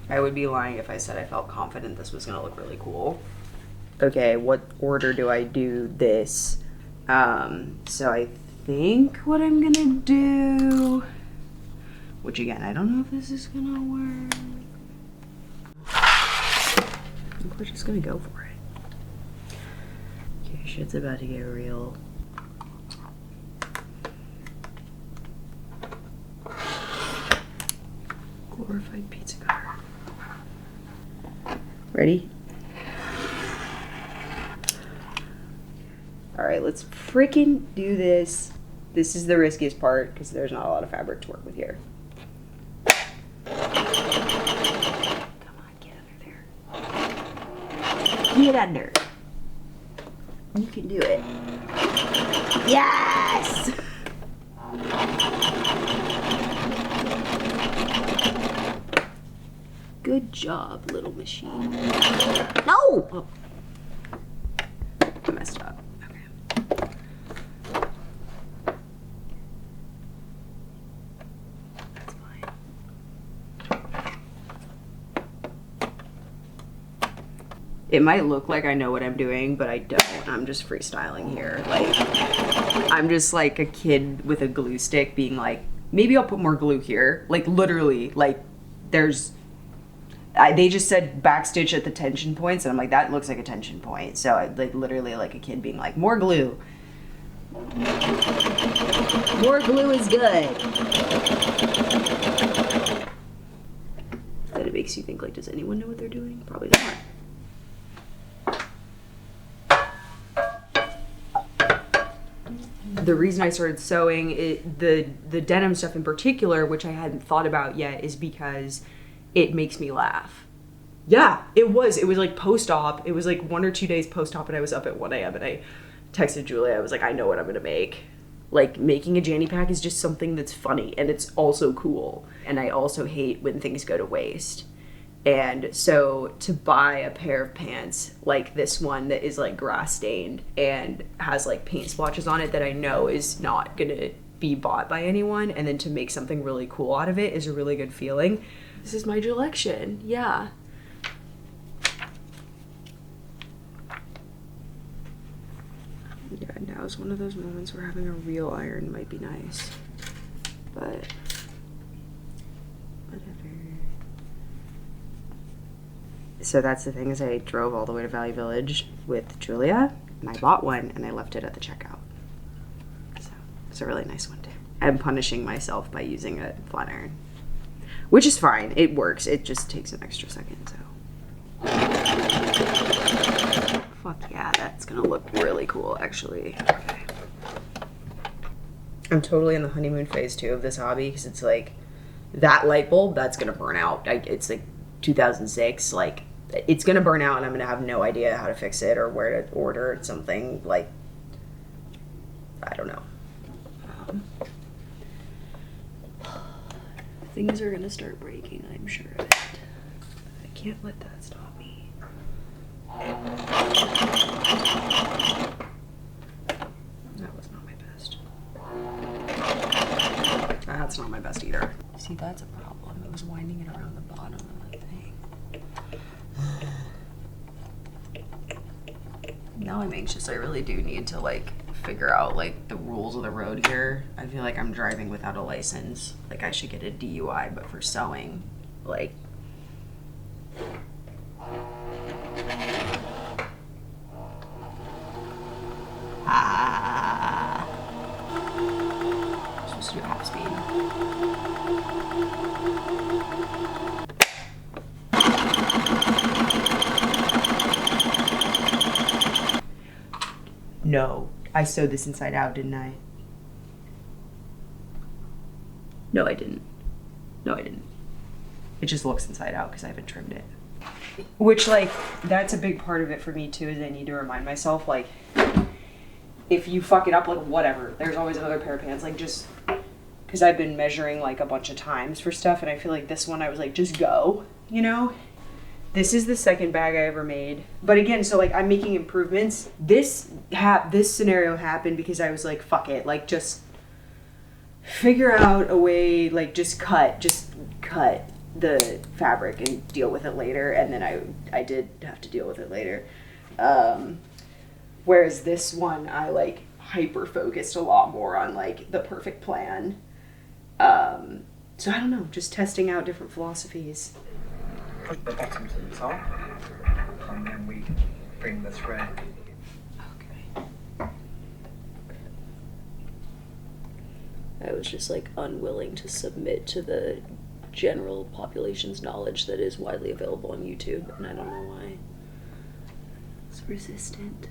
I would be lying if I said I felt confident this was gonna look really cool. Okay, what order do I do this? So I think what I'm gonna do, which again, I don't know if this is gonna work. I think we're just gonna go for it. Okay, shit's about to get real. Glorified pizza cutter. Ready? All right, let's freaking do this. This is the riskiest part because there's not a lot of fabric to work with here. Come on, get under there. Get under. You can do it. Yes! Good job, little machine. No! Oh. I messed up. Okay. That's fine. It might look like I know what I'm doing, but I don't. I'm just freestyling here. Like, I'm just like a kid with a glue stick being like, maybe I'll put more glue here. Like, literally, like, there's... they just said backstitch at the tension points, and I'm like, that looks like a tension point. So I like literally like a kid being like, more glue. More glue is good. That it makes you think like, does anyone know what they're doing? Probably not. The reason I started sewing the denim stuff in particular, which I hadn't thought about yet, is because it makes me laugh. Yeah, it was like post-op. It was like 1 or 2 days post-op, and I was up at 1 a.m. and I texted Julia. I was like, I know what I'm gonna make. Like, making a Janny pack is just something that's funny, and it's also cool. And I also hate when things go to waste. And so to buy a pair of pants like this one that is like grass stained and has like paint splotches on it that I know is not gonna be bought by anyone, and then to make something really cool out of it is a really good feeling. This is my Jollection, yeah. Yeah, now is one of those moments where having a real iron might be nice, but whatever. So that's the thing, is I drove all the way to Valley Village with Julia, and I bought one, and I left it at the checkout. So it's a really nice one too. I'm punishing myself by using a flat iron, which is fine. It works. It just takes an extra second, so. Fuck yeah, that's gonna look really cool, actually. Okay. I'm totally in the honeymoon phase too of this hobby, because it's like, that light bulb, that's gonna burn out. It's like 2006, like, it's gonna burn out and I'm gonna have no idea how to fix it or where to order something, like, I don't know. Things are gonna start breaking, I'm sure of it. I can't let that stop me. That was not my best. That's not my best either. See, that's a problem. It was winding it around the bottom of the thing. Now I'm anxious. I really do need to like figure out like the rules of the road here. I feel like I'm driving without a license. Like I should get a DUI, but for sewing. Like, supposed to do half speed. No, I sewed this inside out, didn't I? No, I didn't. No, I didn't. It just looks inside out because I haven't trimmed it. Which, like, that's a big part of it for me, too, is I need to remind myself, like, if you fuck it up, like, whatever. There's always another pair of pants, like, just... Because I've been measuring, like, a bunch of times for stuff, and I feel like this one I was like, just go, you know? This is the second bag I ever made. But again, so like I'm making improvements. This scenario happened because I was like, fuck it. Like just figure out a way, like just cut. the fabric and deal with it later, and then I did have to deal with it later. Whereas this one, I like hyper focused a lot more on like the perfect plan. So I don't know, just testing out different philosophies. Put the bottom to the top, and then we bring the thread. Okay. I was just like unwilling to submit to the general population's knowledge that is widely available on YouTube, and I don't know why. It's resistant.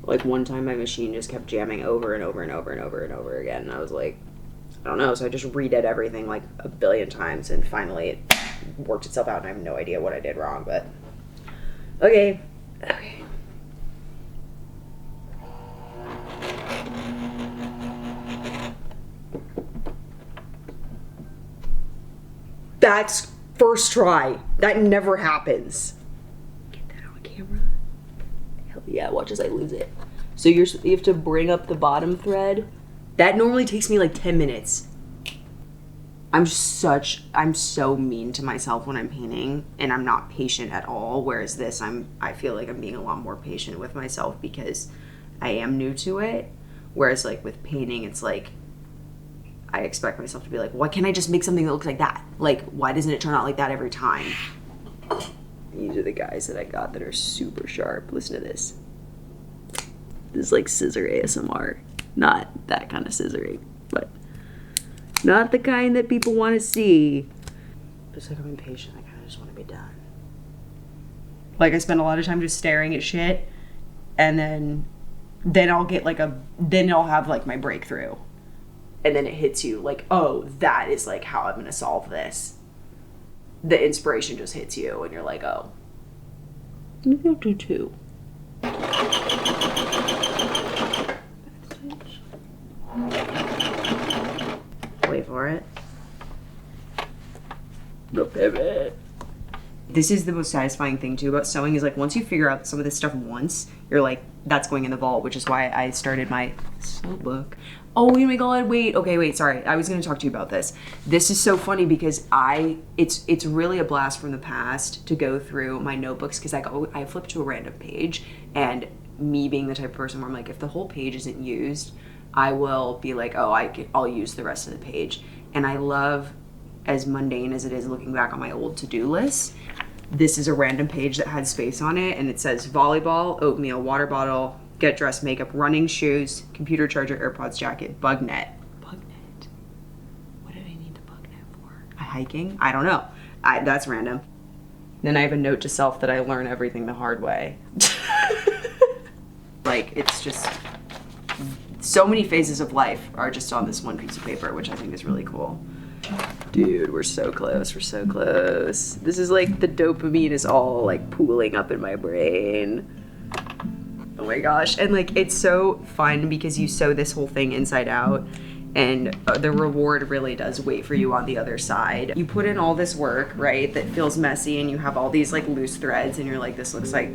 Like one time my machine just kept jamming over and over and over and over and over again, and I was like, I don't know, so I just redid everything like a billion times, and finally it worked itself out, and I have no idea what I did wrong, but okay. That's first try. That never happens. Get that on camera. Hell yeah, watch as I lose it. So you have to bring up the bottom thread. That normally takes me like 10 minutes. I'm so mean to myself when I'm painting, and I'm not patient at all. Whereas this, I feel like I'm being a lot more patient with myself because I am new to it. Whereas like with painting, it's like, I expect myself to be like, why can't I just make something that looks like that? Like, why doesn't it turn out like that every time? These are the guys that I got that are super sharp. Listen to this. This is like scissor ASMR. Not that kind of scissoring, but not the kind that people want to see. Just like I'm impatient, I kind of just want to be done. Like I spend a lot of time just staring at shit, and then I'll get like then I'll have like my breakthrough. And then it hits you like, oh, that is like how I'm gonna solve this. The inspiration just hits you and you're like, oh, maybe I'll do two. Wait for it. The pivot. This is the most satisfying thing too about sewing, is like once you figure out some of this stuff once, you're like, that's going in the vault, which is why I started my sew book. Oh my god, wait, sorry. I was gonna talk to you about this. This is so funny because it's really a blast from the past to go through my notebooks, because I flip to a random page, and me being the type of person where I'm like, if the whole page isn't used, I will be like, oh, I'll use the rest of the page. And I love, as mundane as it is looking back on my old to-do list, this is a random page that had space on it, and it says volleyball, oatmeal, water bottle, get dressed, makeup, running shoes, computer charger, AirPods, jacket, bug net. Bug net? What did I need the bug net for? Hiking? I don't know. That's random. Then I have a note to self that I learn everything the hard way. Like, it's just, so many phases of life are just on this one piece of paper, which I think is really cool. Dude, we're so close, we're so close. This is like, the dopamine is all like pooling up in my brain. Oh my gosh, and like, it's so fun because you sew this whole thing inside out, and the reward really does wait for you on the other side. You put in all this work, right, that feels messy, and you have all these like loose threads, and you're like, this looks like,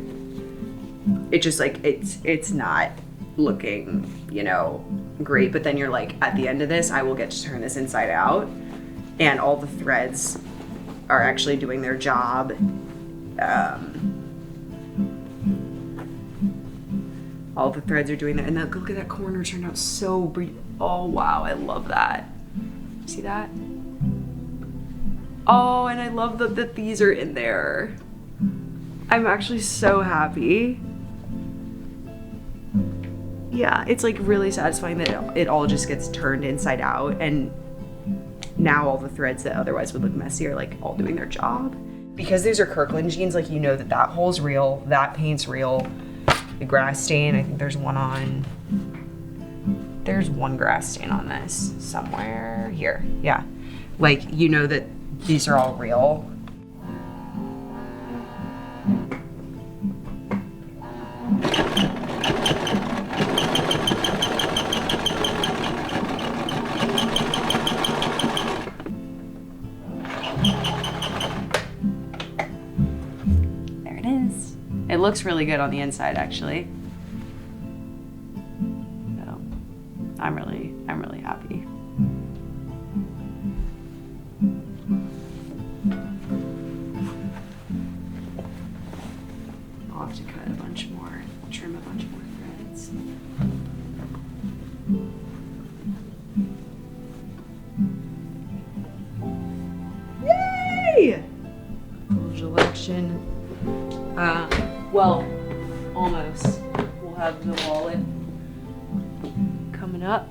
it just like, it's not looking, you know, great, but then you're like, at the end of this, I will get to turn this inside out, and all the threads are actually doing their job. All the threads are doing that, and look at that corner turned out so oh wow, I love that. See that? Oh, and I love that these are in there. I'm actually so happy. Yeah, it's like really satisfying that it all just gets turned inside out, and now all the threads that otherwise would look messy are like all doing their job. Because these are Kirkland jeans, like, you know that hole's real, that paint's real. The grass stain, I think there's one grass stain on this somewhere here. Yeah, like, you know that these are all real. There it is. It looks really good on the inside, actually. So, I'm really happy. have to cut a bunch more, trim a bunch more threads. Yay! Jollection. Well, almost. We'll have the wallet coming up.